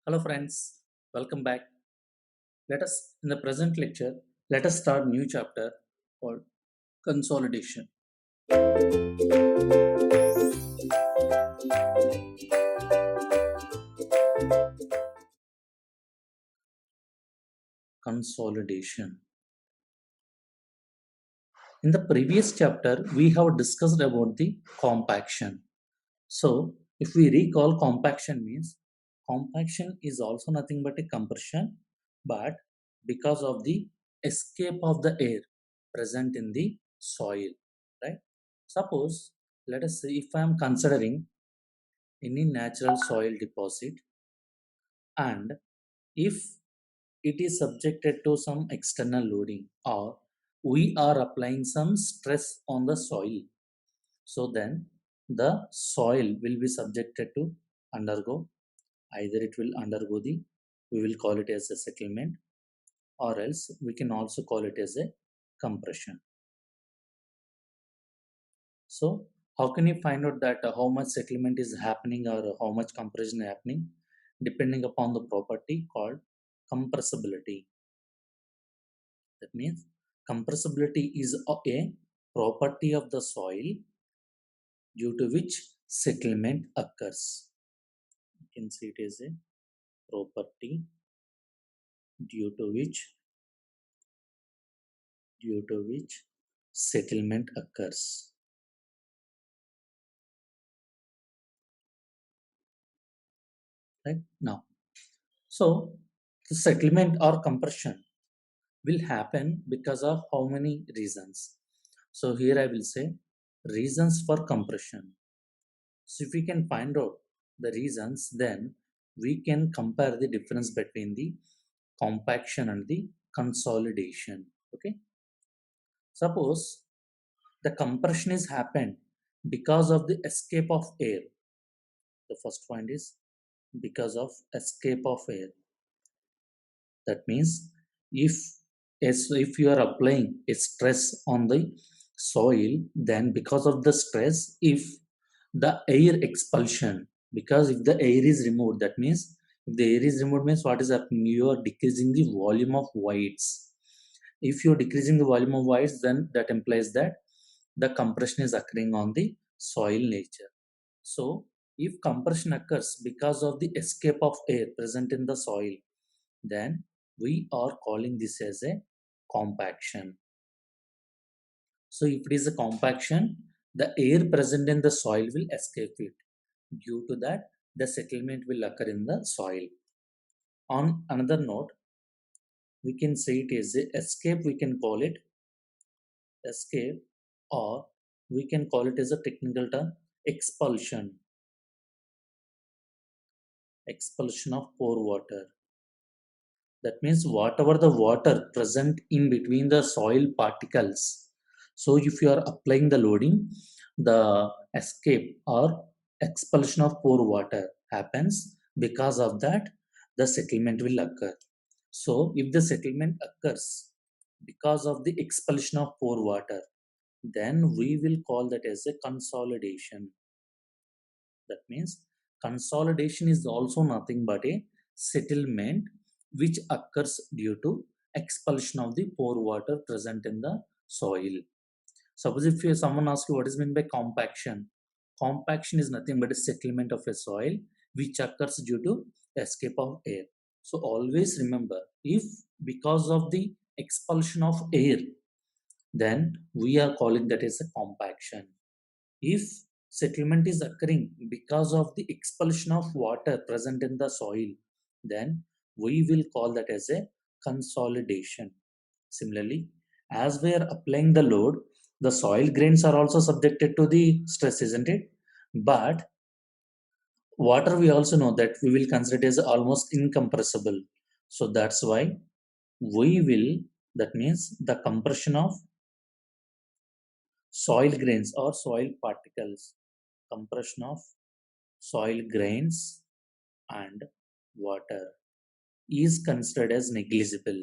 Hello friends, welcome back. In the present lecture, let us start new chapter called consolidation. Consolidation. In the previous chapter, we have discussed about the compaction. So, if we recall, compaction is also nothing but a compression, but because of the escape of the air present in the soil, right? Suppose, let us say if I am considering any natural soil deposit and if it is subjected to some external loading or we are applying some stress on the soil, so then the soil will be subjected to undergo, either it will undergo the, we will call it as a settlement, or else we can also call it as a compression. So how can you find out that how much settlement is happening or how much compression is happening? Depending upon the property called compressibility. That means compressibility is a property of the soil due to which settlement occurs. You can see it is a property due to which settlement occurs. Right now, so the settlement or compression will happen because of how many reasons. So here I will say reasons for compression. So if we can find out the reasons, then we can compare the difference between the compaction and the consolidation. Okay. Suppose the compression is happened because of the escape of air. The first point is because of escape of air. That means if if you are applying a stress on the soil, then because of the stress, if the air expulsion, because if the air is removed, that means if the air is removed means what is happening, you are decreasing the volume of voids. If you are decreasing the volume of voids, then that implies that the compression is occurring on the soil nature. So if compression occurs because of the escape of air present in the soil, then we are calling this as a compaction. So if it is a compaction, the air present in the soil will escape it. Due to that, the settlement will occur in the soil. On another note, we can say it is a escape, we can call it escape, or we can call it as a technical term expulsion. Expulsion of pore water. That means whatever the water present in between the soil particles. So if you are applying the loading, the escape or expulsion of pore water happens. Because of that, the settlement will occur. So if the settlement occurs because of the expulsion of pore water, then we will call that as a consolidation. That means consolidation is also nothing but a settlement which occurs due to expulsion of the pore water present in the soil. Suppose if someone asks you what is meant by compaction, compaction is nothing but a settlement of a soil which occurs due to escape of air. So always remember, if because of the expulsion of air, then we are calling that as a compaction. If settlement is occurring because of the expulsion of water present in the soil, then we will call that as a consolidation. Similarly, as we are applying the load, the soil grains are also subjected to the stress, isn't it? But water, we also know that we will consider it as almost incompressible. So that's why we will, that means the compression of soil grains or soil particles, compression of soil grains and water is considered as negligible.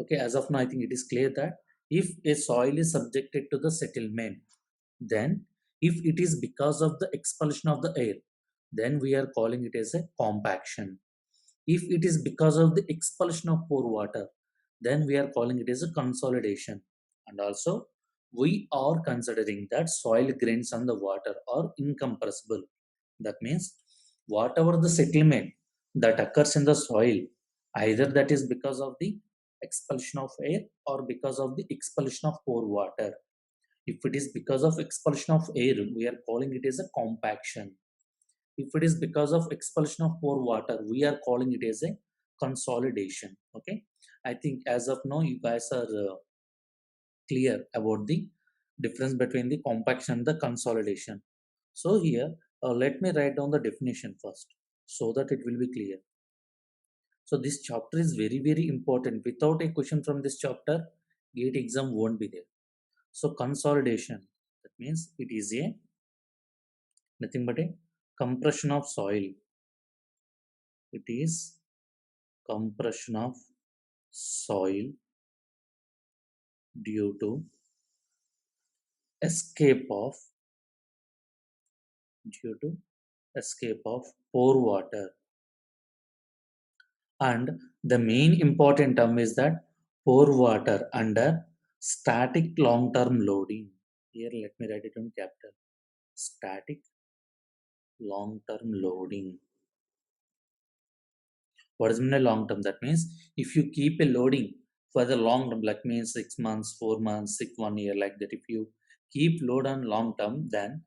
Okay, as of now, I think it is clear that if a soil is subjected to the settlement, then If it is because of the expulsion of the air, then we are calling it as a compaction. If it is because of the expulsion of pore water, then we are calling it as a consolidation. And also, we are considering that soil grains and the water are incompressible. That means whatever the settlement that occurs in the soil, either that is because of the expulsion of air or because of the expulsion of pore water. If it is because of expulsion of air, we are calling it as a compaction. If it is because of expulsion of pore water, we are calling it as a consolidation. Okay, I think as of now you guys are clear about the difference between the compaction and the consolidation. So here, let me write down the definition first so that it will be clear. So this chapter is very very important. Without a question from this chapter, gate exam won't be there. So consolidation, that means it is a nothing but a compression of soil. It is compression of soil due to escape of due to escape of pore water. And the main important term is that pore water under static long term loading. Here let me write it in capital: static long term loading. What is mean a long term? That means if you keep a loading for the long term, like means 6 months, 4 months, 1 year, like that, if you keep load on long term, then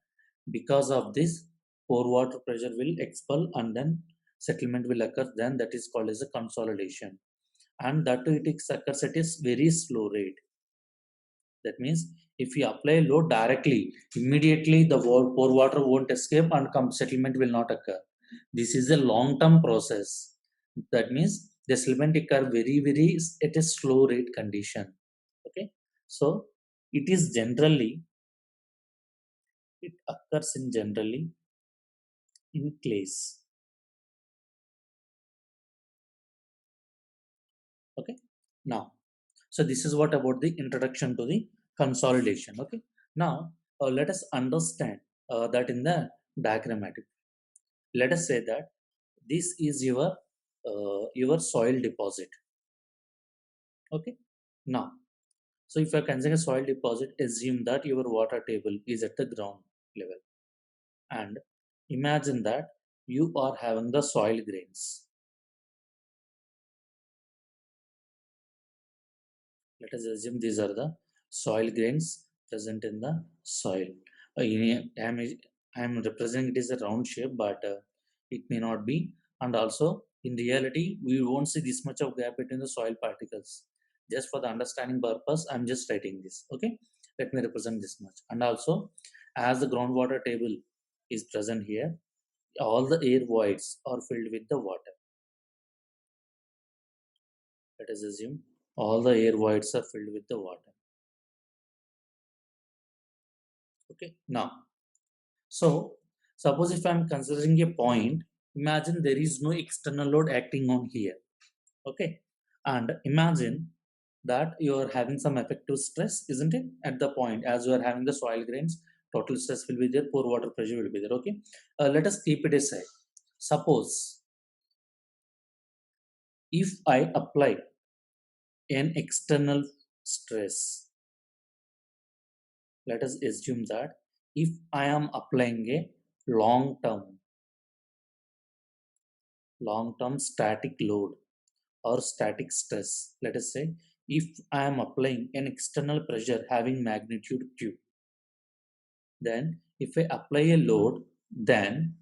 because of this, pore water pressure will expel and then settlement will occur. Then that is called as a consolidation, and that too it occurs at a very slow rate. That means if you apply load directly, immediately the pore water won't escape and settlement will not occur. This is a long-term process. That means the settlement occur very, very at a slow rate condition. Okay, so it is generally it occurs in generally in clays. Okay, now so this is what about the introduction to the consolidation. Okay, now let us understand that in the diagrammatic. Let us say that this is your soil deposit. Okay, now so if you are considering a soil deposit, assume that your water table is at the ground level, and imagine that you are having the soil grains. Let us assume these are the soil grains present in the soil. I'm representing it as a round shape, but it may not be. And also in reality we won't see this much of gap between the soil particles. Just for the understanding purpose, I'm just writing this. Okay, let me represent this much. And also, as the groundwater table is present here, all the air voids are filled with the water. Let us assume all the air voids are filled with the water. Okay, now so suppose if I'm considering a point, imagine there is no external load acting on here. Okay, and imagine that you are having some effective stress, isn't it, at the point as you are having the soil grains. Total stress will be there, pore water pressure will be there. Okay, let us keep it aside. Suppose if I apply an external stress, let us assume that if I am applying a long term static load or static stress. Let us say if I am applying an external pressure having magnitude Q, then if I apply a load, then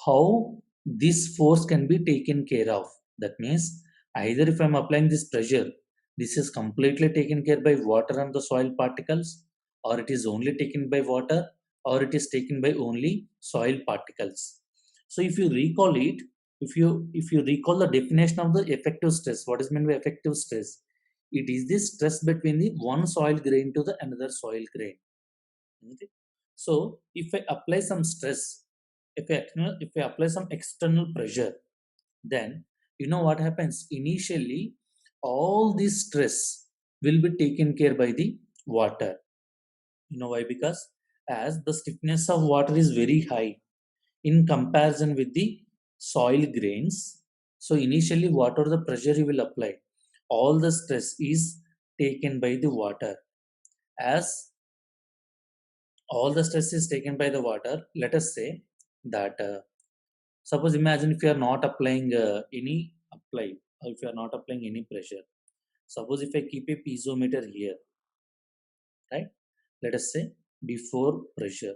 how this force can be taken care of? That means either if I'm applying this pressure, this is completely taken care by water and the soil particles, or it is only taken by water, or it is taken by only soil particles. So if you recall it, if you recall the definition of the effective stress, what is meant by effective stress? It is the stress between the one soil grain to the another soil grain. Isn't it? So if I apply some stress, if I apply some external pressure, then you know what happens? Initially, all this stress will be taken care by the water. You know why? Because as the stiffness of water is very high in comparison with the soil grains. So initially, whatever the pressure you will apply, all the stress is taken by the water. As all the stress is taken by the water, let us say that suppose imagine if you are not applying any apply or if you are not applying any pressure. Suppose if I keep a piezometer here, right? Let us say before pressure.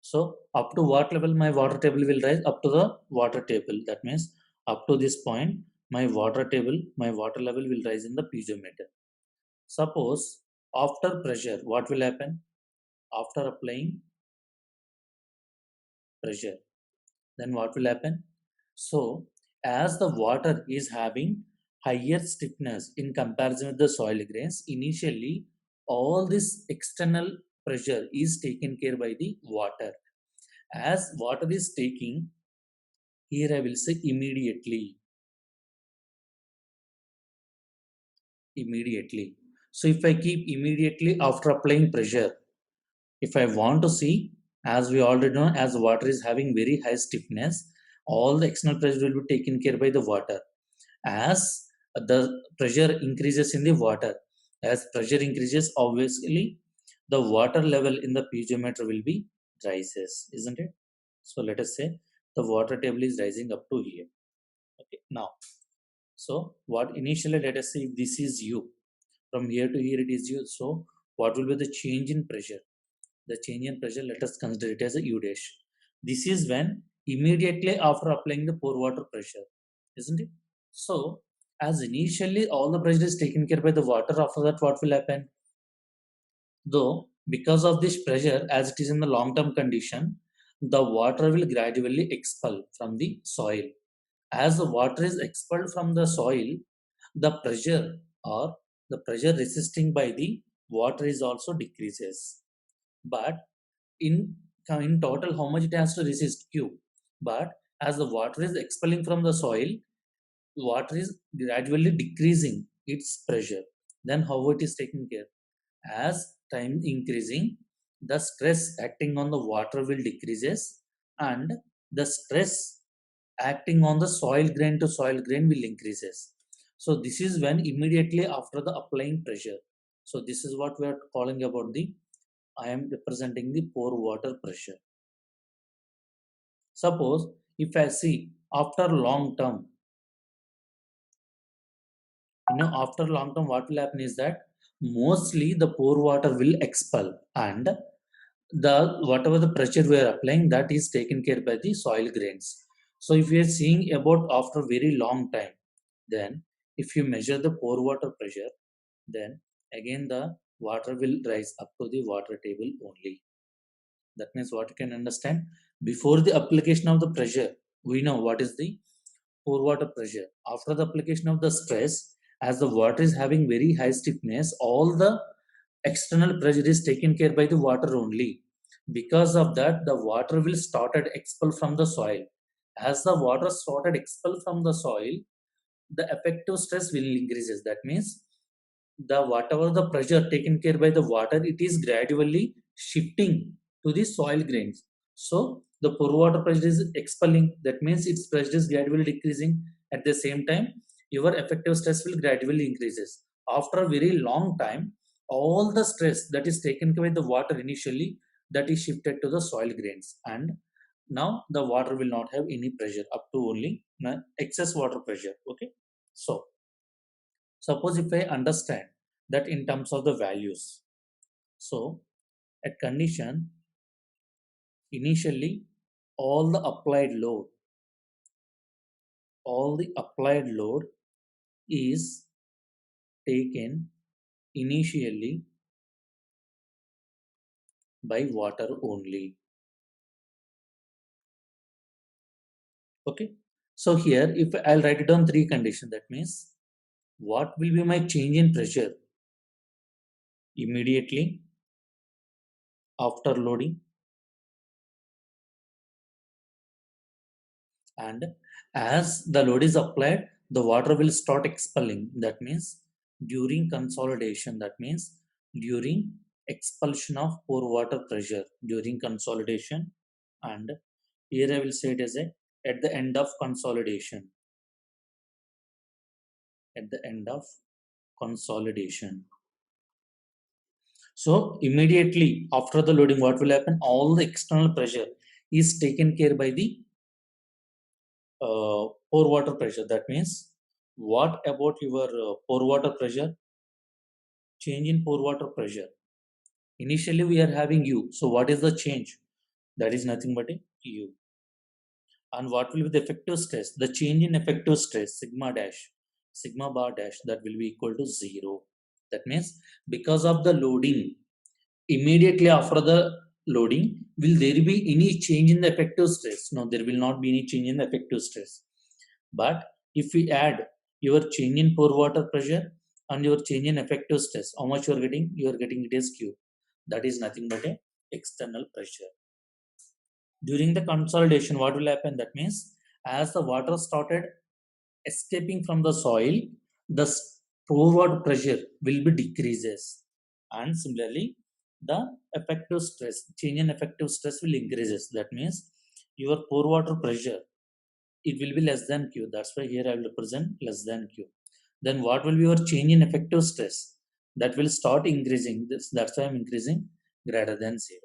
So up to what level my water table will rise? Up to the water table. That means up to this point, my water table, my water level will rise in the piezometer. Suppose after pressure, what will happen? After applying pressure, then what will happen? So as the water is having higher stiffness in comparison with the soil grains, initially all this external pressure is taken care by the water. As water is taking, here I will say immediately. So if I keep immediately after applying pressure, if I want to see, as we already know, as water is having very high stiffness, all the external pressure will be taken care by the water. As the pressure increases in the water, as pressure increases, obviously the water level in the piezometer will be rises, isn't it? So let us say the water table is rising up to here. Okay, now, so what initially, let us say if this is U, from here to here it is U. So what will be the change in pressure? The change in pressure, let us consider it as a U dash. This is when immediately after applying the pore water pressure, isn't it? So as initially all the pressure is taken care by the water, after that what will happen? Though because of this pressure, as it is in the long term condition, the water will gradually expel from the soil. As the water is expelled from the soil, the pressure or the pressure resisting by the water is also decreases. But in in total, how much it has to resist? Q. But as the water is expelling from the soil, water is gradually decreasing its pressure. Then how it is taken care? As time increasing, the stress acting on the water will decreases, and the stress acting on the soil grain to soil grain will increases. So this is when immediately after the applying pressure. So this is what we are calling about the, I am representing the pore water pressure. Suppose if I see after long term, after long term what will happen is that mostly the pore water will expel, and the whatever the pressure we are applying, that is taken care by the soil grains. So if we are seeing about after very long time, then if you measure the pore water pressure, then again the water will rise up to the water table only. That means what you can understand, before the application of the pressure, we know what is the pore water pressure. After the application of the stress, as the water is having very high stiffness, all the external pressure is taken care by the water only. Because of that, the water will started expel from the soil. As the water started expel from the soil, the effective stress will increases. That means the whatever the pressure taken care by the water, it is gradually shifting to the soil grains. So the pore water pressure is expelling, that means its pressure is gradually decreasing. At the same time, your effective stress will gradually increases. After a very long time, all the stress that is taken care by the water initially, that is shifted to the soil grains, and now the water will not have any pressure up to only excess water pressure. Okay, so suppose if I understand that in terms of the values, so at condition, initially all the applied load, all the applied load is taken initially by water only. Okay. So here, if I'll write it down three conditions, that means what will be my change in pressure immediately after loading, and as the load is applied, the water will start expelling. That means during consolidation, that means during expulsion of pore water pressure during consolidation, and here I will say it as a at the end of consolidation. At the end of consolidation. So immediately after the loading, what will happen? All the external pressure is taken care by the pore water pressure. That means, what about your pore water pressure? Change in pore water pressure. Initially we are having U. So what is the change? That is nothing but a U. And what will be the effective stress? The change in effective stress, sigma dash, sigma bar dash, that will be equal to 0. That means, because of the loading, immediately after the loading, will there be any change in the effective stress? No, there will not be any change in the effective stress. But if we add your change in pore water pressure and your change in effective stress, how much you are getting? You are getting it as Q. That is nothing but a external pressure. During the consolidation, what will happen? That means, as the water started escaping from the soil, the pore water pressure will be decreases, and similarly, the effective stress, change in effective stress will increases. That means, your pore water pressure, it will be less than Q. That's why here I will represent less than Q. Then what will be your change in effective stress? That will start increasing. That's why I'm increasing greater than 0.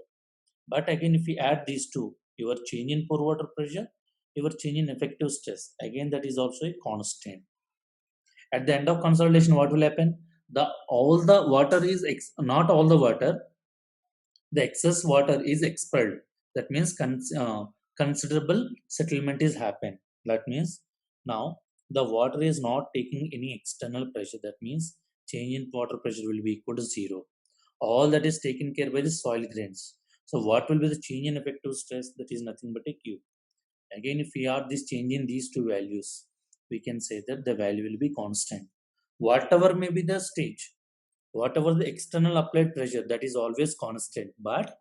But again, if we add these two, your change in pore water pressure, your change in effective stress, again that is also a constant. At the end of consolidation, what will happen? The all the water is not all the water, the excess water is expelled. That means considerable settlement is happened. That means, now the water is not taking any external pressure. That means, change in water pressure will be equal to 0. All that is taken care by the soil grains. So what will be the change in effective stress? That is nothing but a Q. Again, if we add this change in these two values, we can say that the value will be constant. Whatever may be the stage, whatever the external applied pressure, that is always constant. But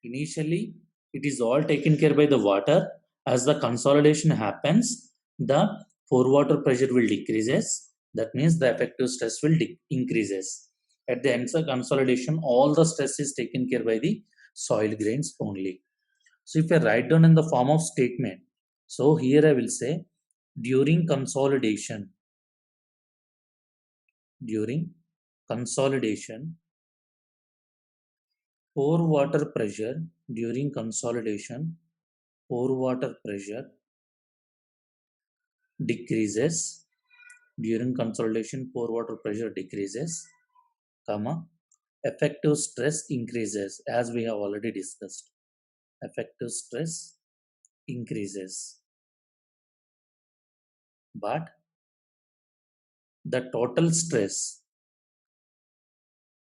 initially, it is all taken care by the water. As the consolidation happens, the pore water pressure will decreases. That means the effective stress will increases. At the end of consolidation, all the stress is taken care by the soil grains only. So if I write down in the form of statement, so here I will say, during consolidation, during consolidation, pore water pressure during consolidation, pore water pressure decreases. During consolidation, pore water pressure decreases, comma, effective stress increases, as we have already discussed. Effective stress increases, but the total stress,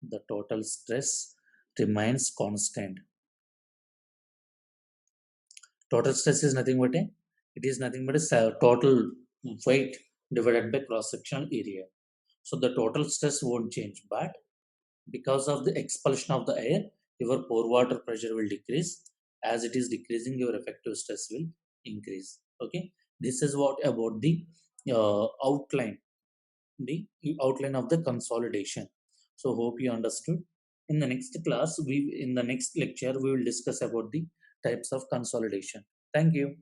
the total stress remains constant. Total stress is nothing but a, it is nothing but a total weight divided by cross sectional area. So the total stress won't change, but because of the expulsion of the air, your pore water pressure will decrease. As it is decreasing, your effective stress will increase. Okay, this is what about the outline, the outline of the consolidation. So hope you understood. In the next class, in the next lecture, we will discuss about the types of consolidation. Thank you.